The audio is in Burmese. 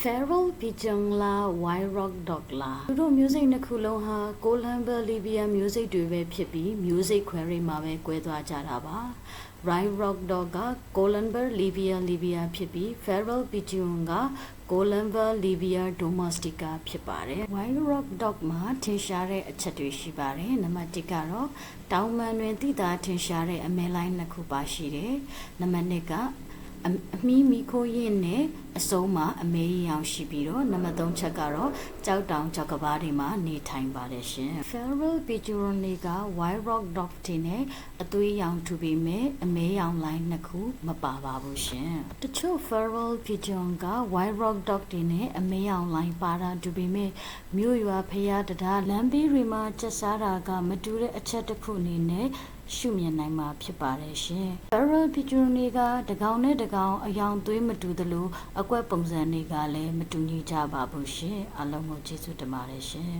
Feral Pigeon လား Wild Rock Dog လားသူတို့ music နှစ်ခုလုံးဟာ Columbia Libya music တွေပဲဖြစ်ပြီး music ခွဲတွေမှာပဲကွဲသွားကြတာပါ Wild Rock Dog က Columbia Libya ဖြစ်ပြီး Feral Pigeon က Columbia Libya Domestica ဖြစ်ပါတယ် Wild Rock Dog မှာထင်ရှားတဲ့အချက်တွေရှိပါတယ်နံပါတ်1ကတော့တောင်ပန်တွင်တိတာထင်ရှားတဲ့အမဲလိုင်းနှစ်ခုပါရှိတယ်နံပါတ်2ကအမီမီခိုးရင်နဲ့အစုံးမှာအမဲရောင်ရှိပြီးတော့နံပါတ်3ချက်ကတော့ကြောက်တောင်ကြောက်ကဘာတွေမှာနေထိုင်ပါတယ်ရှင် Feral Pigeon တွေက Wild Rock Dog တွေနဲ့အသွေးရောင်ထူပေမဲ့အမဲရောင်လိုင်းနှစ်ခုမပါပါဘူးရှင်တချို့ Feral Pigeon က Wild Rock Dog တွေနဲ့အမဲရောင်လိုင်းပါတာတူပေမဲ့မြို့ရွာဖျားတရားလမ်းဘေးတွေမှာကျက်စားတာကမတူတဲ့အချက်တစ်ခုအနေနဲ့ရှုမြင်နိုင်မှာဖြစ်ပါတယ်ရှင် Feral Pigeon တွေကတကောင်နဲ့တကောင်အယောင်သွေးမတူသလိုအကွက်ပုံစံတွေကလည်းမတူညီကြပါဘူးရှင်အားလုံးကိုကျေးဇူးတင်ပါတယ်ရှင်